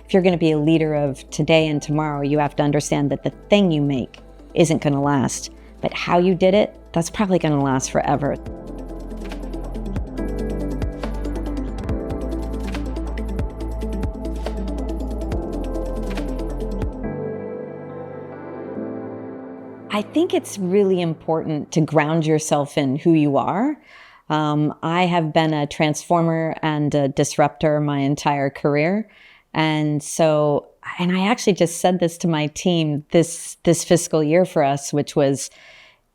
if you're going to be a leader of today and tomorrow, you have to understand that the thing you make isn't going to last, but how you did it, that's probably going to last forever. I think it's really important to ground yourself in who you are. I have been a transformer and a disruptor my entire career. And I actually just said this to my team this fiscal year for us, which was,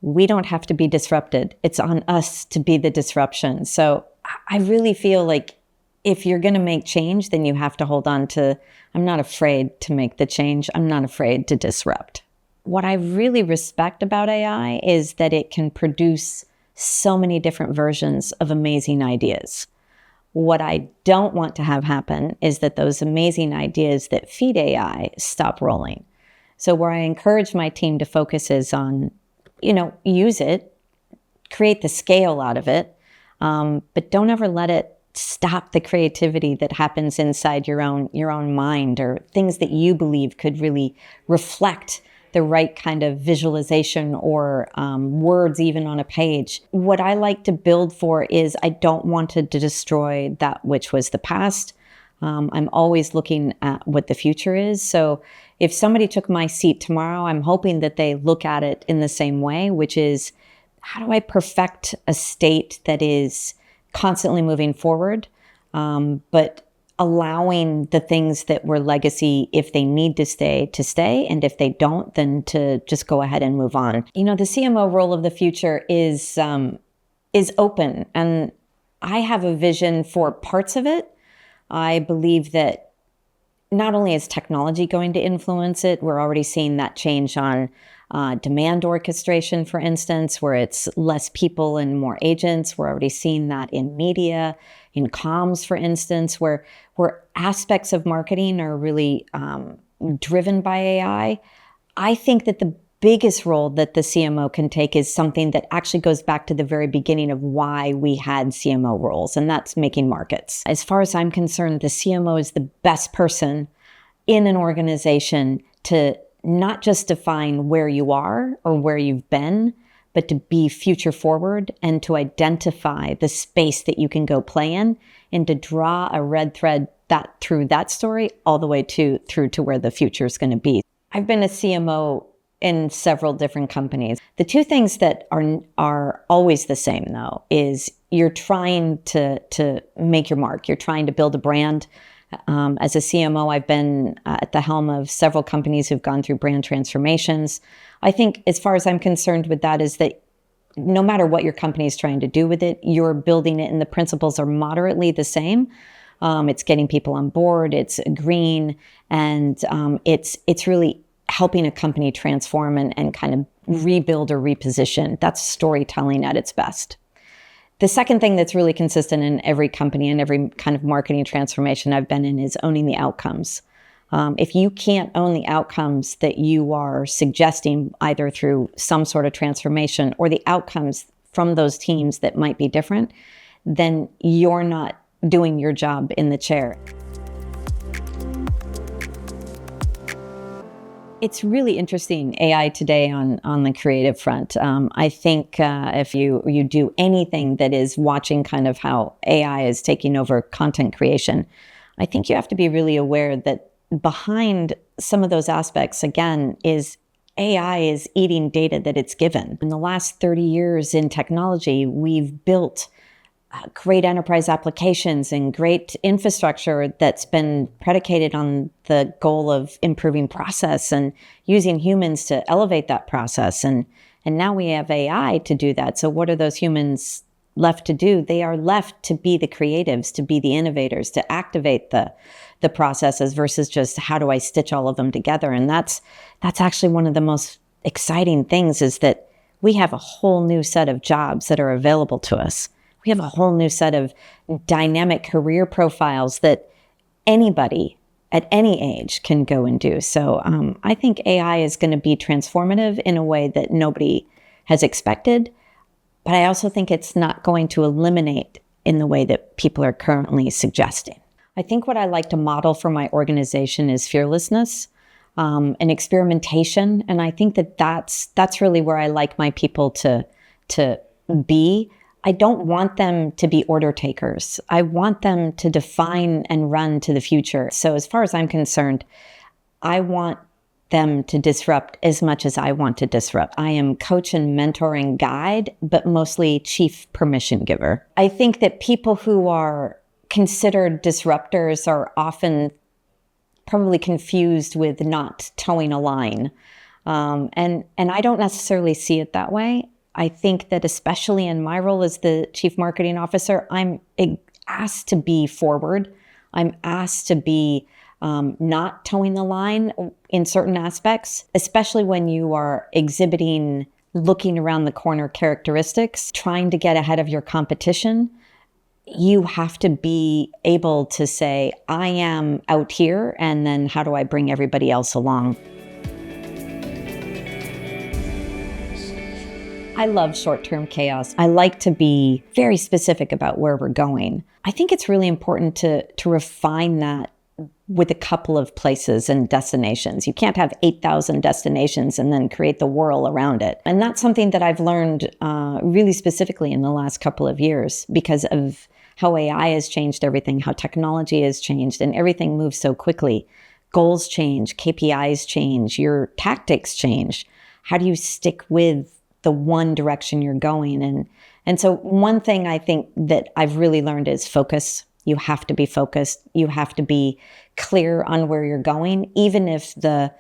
we don't have to be disrupted. It's on us to be the disruption. So I really feel like if you're going to make change, then you have to hold on to, I'm not afraid to make the change. I'm not afraid to disrupt. What I really respect about AI is that it can produce so many different versions of amazing ideas. What I don't want to have happen is that those amazing ideas that feed AI stop rolling. So where I encourage my team to focus is on, use it, create the scale out of it, but don't ever let it stop the creativity that happens inside your own mind, or things that you believe could really reflect the right kind of visualization or words even on a page. What I like to build for is, I don't want to destroy that which was the past. I'm always looking at what the future is. So if somebody took my seat tomorrow, I'm hoping that they look at it in the same way, which is, how do I perfect a state that is constantly moving forward, but allowing the things that were legacy, if they need to stay, and if they don't, then to just go ahead and move on. The CMO role of the future is open, and I have a vision for parts of it. I believe that not only is technology going to influence it, we're already seeing that change on demand orchestration, for instance, where it's less people and more agents. We're already seeing that in media, in comms, for instance, where aspects of marketing are really driven by AI. I think that the biggest role that the CMO can take is something that actually goes back to the very beginning of why we had CMO roles, and that's making markets. As far as I'm concerned, the CMO is the best person in an organization to not just define where you are or where you've been, but to be future forward and to identify the space that you can go play in, and to draw a red thread that through that story all the way through to where the future is going to be. I've been a CMO in several different companies. The two things that are always the same, though, is you're trying to make your mark. You're trying to build a brand. As a CMO, I've been at the helm of several companies who've gone through brand transformations. I think, as far as I'm concerned with that, is that no matter what your company is trying to do with it, you're building it, and the principles are moderately the same. It's getting people on board, it's agreeing, and it's really helping a company transform and kind of rebuild or reposition. That's storytelling at its best. The second thing that's really consistent in every company and every kind of marketing transformation I've been in is owning the outcomes. If you can't own the outcomes that you are suggesting, either through some sort of transformation or the outcomes from those teams that might be different, then you're not doing your job in the chair. It's really interesting, AI today on the creative front. I think if you do anything that is watching kind of how AI is taking over content creation, I think you have to be really aware that behind some of those aspects, again, is AI is eating data that it's given. In the last 30 years in technology, we've built great enterprise applications and great infrastructure that's been predicated on the goal of improving process and using humans to elevate that process. And now we have AI to do that. So what are those humans left to do? They are left to be the creatives, to be the innovators, to activate the processes versus just how do I stitch all of them together. And that's actually one of the most exciting things, is that we have a whole new set of jobs that are available to us. We have a whole new set of dynamic career profiles that anybody at any age can go and do. So I think AI is going to be transformative in a way that nobody has expected. But I also think it's not going to eliminate in the way that people are currently suggesting. I think what I like to model for my organization is fearlessness, and experimentation. And I think that that's really where I like my people to be. I don't want them to be order takers. I want them to define and run to the future. So as far as I'm concerned, I want them to disrupt as much as I want to disrupt. I am coach and mentor and guide, but mostly chief permission giver. I think that people who are considered disruptors are often probably confused with not towing a line. And I don't necessarily see it that way. I think that especially in my role as the Chief Marketing Officer, I'm asked to be forward. I'm asked to be not towing the line in certain aspects, especially when you are exhibiting looking around the corner characteristics, trying to get ahead of your competition. You have to be able to say, I am out here, and then how do I bring everybody else along? I love short-term chaos. I like to be very specific about where we're going. I think it's really important to refine that with a couple of places and destinations. You can't have 8,000 destinations and then create the whirl around it. And that's something that I've learned really specifically in the last couple of years because of how AI has changed everything, how technology has changed, and everything moves so quickly. Goals change, KPIs change, your tactics change. How do you stick with the one direction you're going? And so one thing I think that I've really learned is focus. You have to be focused. You have to be clear on where you're going, even if the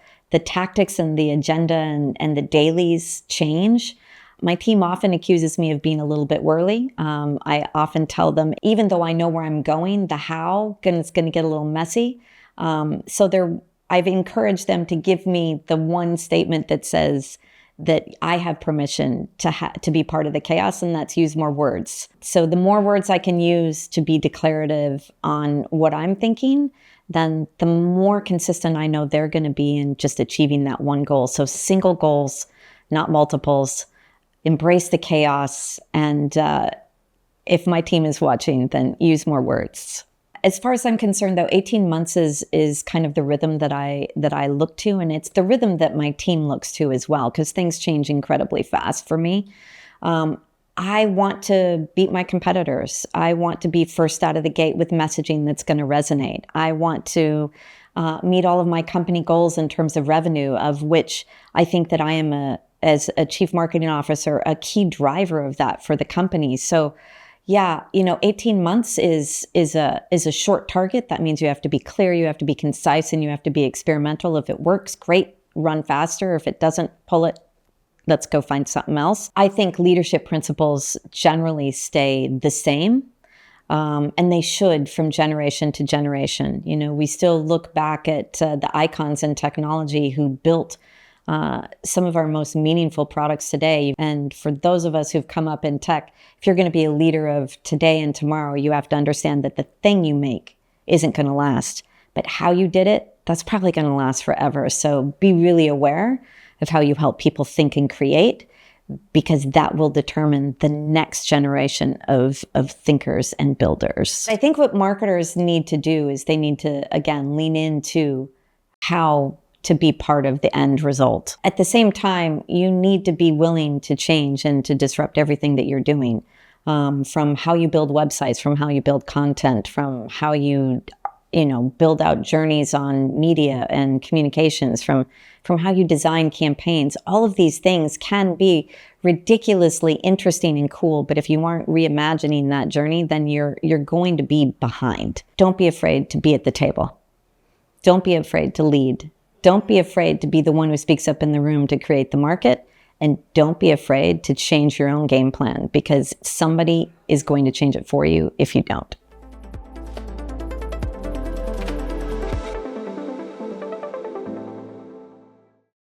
tactics and the agenda and the dailies change. My team often accuses me of being a little bit whirly. I often tell them, even though I know where I'm going, the how is going to get a little messy. I've encouraged them to give me the one statement that says that I have permission to be part of the chaos, and that's use more words. So the more words I can use to be declarative on what I'm thinking, then the more consistent I know they're going to be in just achieving that one goal. So single goals, not multiples. Embrace the chaos. And if my team is watching, then use more words. As far as I'm concerned, though, 18 months is kind of the rhythm that I look to, and it's the rhythm that my team looks to as well, because things change incredibly fast for me. I want to beat my competitors. I want to be first out of the gate with messaging that's going to resonate. I want to meet all of my company goals in terms of revenue, of which I think that I am, as a chief marketing officer, a key driver of that for the company. So yeah, 18 months is a short target. That means you have to be clear, you have to be concise, and you have to be experimental. If it works, great, run faster. If it doesn't, pull it. Let's go find something else. I think leadership principles generally stay the same, and they should from generation to generation. We still look back at the icons in technology who built some of our most meaningful products today. And for those of us who've come up in tech, if you're going to be a leader of today and tomorrow, you have to understand that the thing you make isn't going to last, but how you did it, that's probably going to last forever. So be really aware of how you help people think and create, because that will determine the next generation of thinkers and builders. I think what marketers need to do is they need to, again, lean into how to be part of the end result. At the same time, you need to be willing to change and to disrupt everything that you're doing, from how you build websites, from how you build content, from how you build out journeys on media and communications, from how you design campaigns. All of these things can be ridiculously interesting and cool, but if you aren't reimagining that journey, then you're going to be behind. Don't be afraid to be at the table. Don't be afraid to lead. Don't be afraid to be the one who speaks up in the room to create the market. And don't be afraid to change your own game plan, because somebody is going to change it for you if you don't.